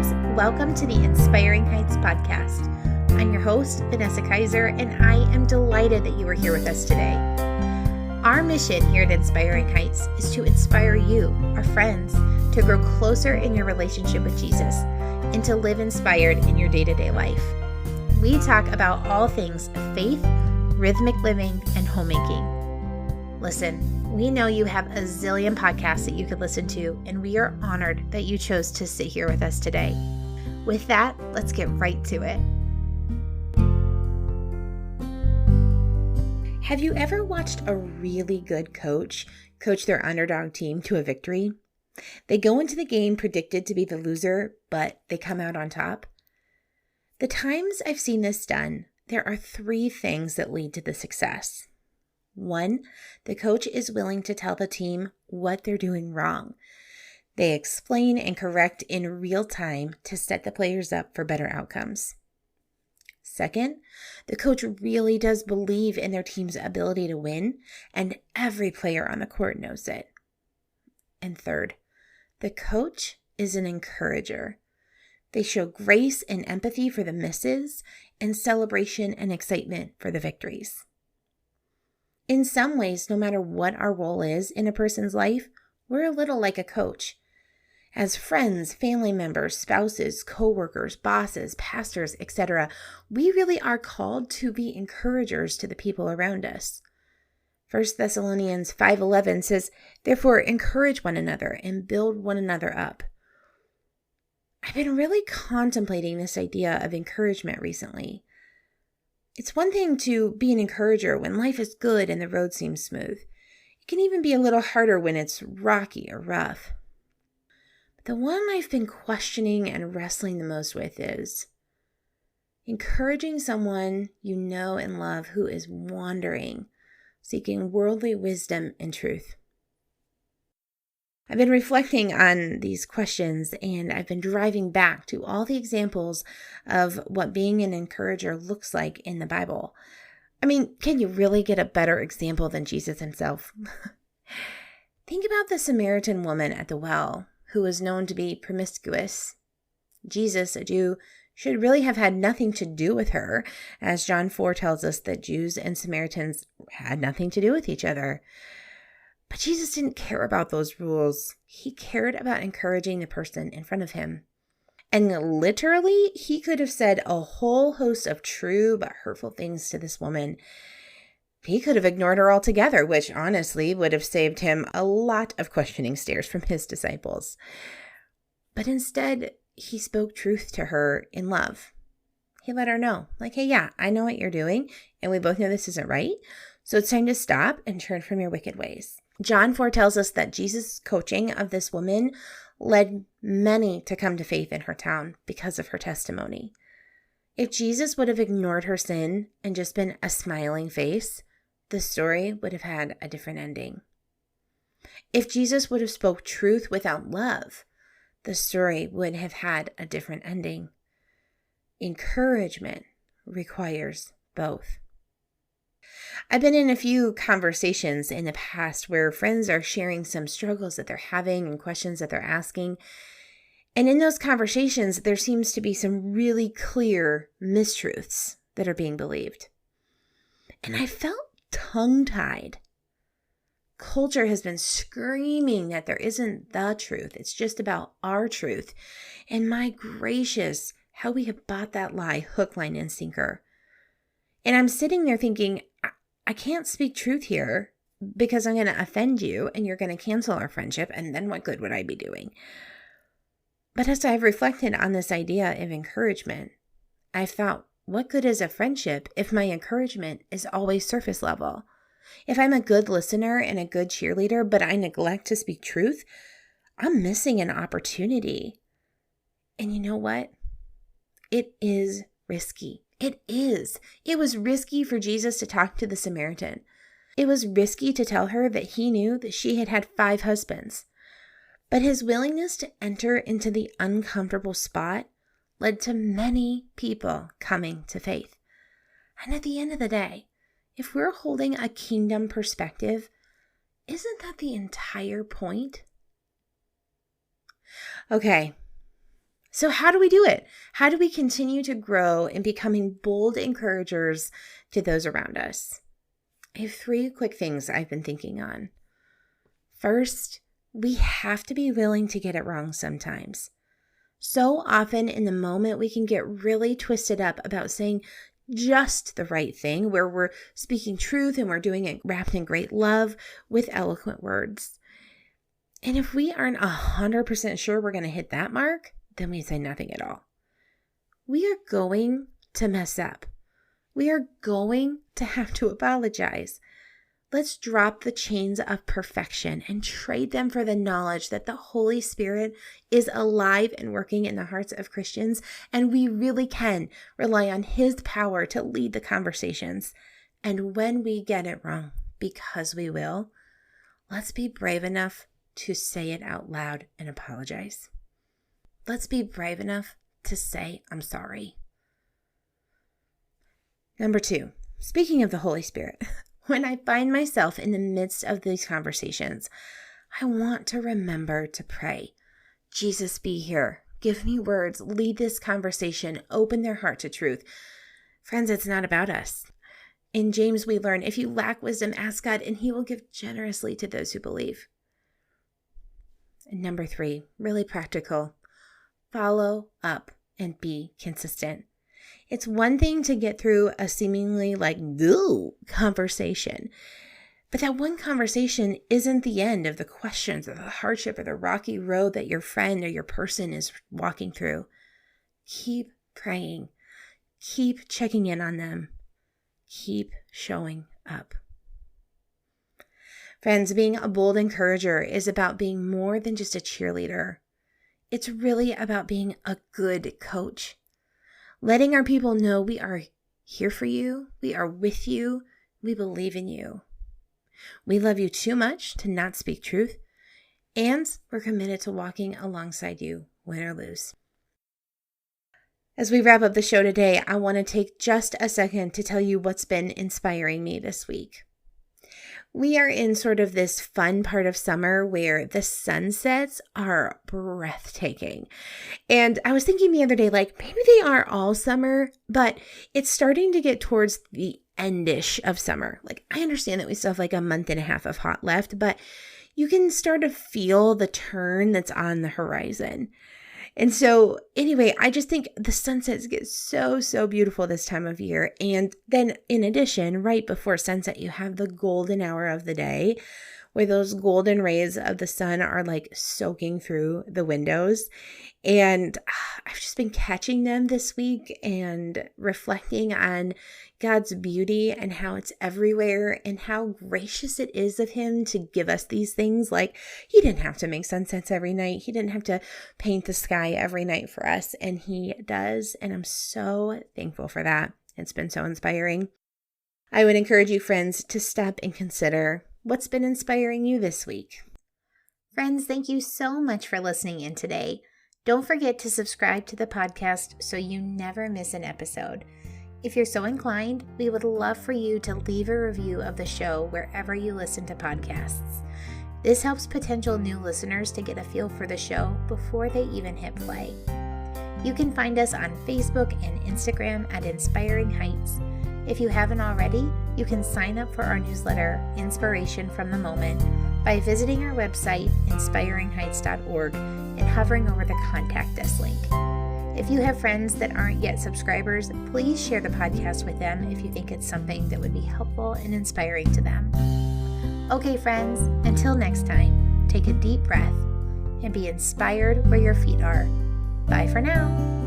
friends. Welcome to the Inspiring Heights podcast. I'm your host, Vanessa Kaiser, and I am delighted that you are here with us today. Our mission here at Inspiring Heights is to inspire you, our friends, to grow closer in your relationship with Jesus and to live inspired in your day-to-day life. We talk about all things faith, rhythmic living, and homemaking. Listen, we know you have a zillion podcasts that you could listen to, and we are honored that you chose to sit here with us today. With that, let's get right to it. Have you ever watched a really good coach their underdog team to a victory? They go into the game predicted to be the loser, but they come out on top. The times I've seen this done, there are three things that lead to the success. 1, the coach is willing to tell the team what they're doing wrong. They explain and correct in real time to set the players up for better outcomes. 2, the coach really does believe in their team's ability to win, and every player on the court knows it. And 3, the coach is an encourager. They show grace and empathy for the misses and celebration and excitement for the victories. In some ways, no matter what our role is in a person's life, we're a little like a coach. As friends, family members, spouses, coworkers, bosses, pastors, etc., we really are called to be encouragers to the people around us. 1 Thessalonians 5:11 says, "Therefore encourage one another and build one another up." I've been really contemplating this idea of encouragement recently. It's one thing to be an encourager when life is good and the road seems smooth. It can even be a little harder when it's rocky or rough. But the one I've been questioning and wrestling the most with is encouraging someone you know and love who is wandering, seeking worldly wisdom and truth. I've been reflecting on these questions, and I've been driving back to all the examples of what being an encourager looks like in the Bible. I mean, can you really get a better example than Jesus himself? Think about the Samaritan woman at the well, who was known to be promiscuous. Jesus, a Jew, should really have had nothing to do with her, as John 4 tells us that Jews and Samaritans had nothing to do with each other. But Jesus didn't care about those rules. He cared about encouraging the person in front of him. And literally, he could have said a whole host of true but hurtful things to this woman. He could have ignored her altogether, which honestly would have saved him a lot of questioning stares from his disciples. But instead, he spoke truth to her in love. He let her know, like, hey, yeah, I know what you're doing, and we both know this isn't right, so it's time to stop and turn from your wicked ways. John 4 tells us that Jesus' coaching of this woman led many to come to faith in her town because of her testimony. If Jesus would have ignored her sin and just been a smiling face, the story would have had a different ending. If Jesus would have spoke truth without love, the story would have had a different ending. Encouragement requires both. I've been in a few conversations in the past where friends are sharing some struggles that they're having and questions that they're asking. And in those conversations, there seems to be some really clear mistruths that are being believed. And I felt tongue-tied. Culture has been screaming that there isn't the truth. It's just about our truth. And my gracious, how we have bought that lie hook, line, and sinker. And I'm sitting there thinking, I can't speak truth here because I'm going to offend you and you're going to cancel our friendship, and then what good would I be doing? But as I've reflected on this idea of encouragement, I've thought, what good is a friendship if my encouragement is always surface level? If I'm a good listener and a good cheerleader, but I neglect to speak truth, I'm missing an opportunity. And you know what? It is risky. It is. It was risky for Jesus to talk to the Samaritan. It was risky to tell her that he knew that she had had 5 husbands. But his willingness to enter into the uncomfortable spot led to many people coming to faith. And at the end of the day, if we're holding a kingdom perspective, isn't that the entire point? Okay, So how do we do it? How do we continue to grow in becoming bold encouragers to those around us? I have 3 quick things I've been thinking on. First, we have to be willing to get it wrong sometimes. So often in the moment, we can get really twisted up about saying just the right thing, where we're speaking truth and we're doing it wrapped in great love with eloquent words. And if we aren't 100% sure we're going to hit that mark, then we say nothing at all. We are going to mess up. We are going to have to apologize. Let's drop the chains of perfection and trade them for the knowledge that the Holy Spirit is alive and working in the hearts of Christians, and we really can rely on His power to lead the conversations. And when we get it wrong, because we will, let's be brave enough to say it out loud and apologize. Let's be brave enough to say, I'm sorry. Number 2, speaking of the Holy Spirit, when I find myself in the midst of these conversations, I want to remember to pray. Jesus, be here. Give me words. Lead this conversation. Open their heart to truth. Friends, it's not about us. In James, we learn, if you lack wisdom, ask God, and He will give generously to those who believe. And number 3, really practical. Follow up and be consistent. It's one thing to get through a seemingly conversation, but that one conversation isn't the end of the questions or the hardship or the rocky road that your friend or your person is walking through. Keep praying. Keep checking in on them. Keep showing up. Friends, being a bold encourager is about being more than just a cheerleader. It's really about being a good coach. Letting our people know we are here for you, we are with you, we believe in you. We love you too much to not speak truth, and we're committed to walking alongside you, win or lose. As we wrap up the show today, I want to take just a second to tell you what's been inspiring me this week. We are in sort of this fun part of summer where the sunsets are breathtaking. And I was thinking the other day, maybe they are all summer, but it's starting to get towards the endish of summer. I understand that we still have a month and a half of hot left, but you can start to feel the turn that's on the horizon. And so anyway, I just think the sunsets get so, so beautiful this time of year. And then in addition, right before sunset, you have the golden hour of the day where those golden rays of the sun are soaking through the windows. And I've just been catching them this week and reflecting on God's beauty and how it's everywhere and how gracious it is of Him to give us these things. He didn't have to make sunsets every night. He didn't have to paint the sky every night for us, and He does. And I'm so thankful for that. It's been so inspiring. I would encourage you, friends, to stop and consider what's been inspiring you this week. Friends, thank you so much for listening in today. Don't forget to subscribe to the podcast so you never miss an episode. If you're so inclined, we would love for you to leave a review of the show wherever you listen to podcasts. This helps potential new listeners to get a feel for the show before they even hit play. You can find us on Facebook and Instagram at Inspiring Heights. If you haven't already, you can sign up for our newsletter, Inspiration from the Moment, by visiting our website, inspiringheights.org, and hovering over the Contact Us link. If you have friends that aren't yet subscribers, please share the podcast with them if you think it's something that would be helpful and inspiring to them. Okay, friends, until next time, take a deep breath and be inspired where your feet are. Bye for now.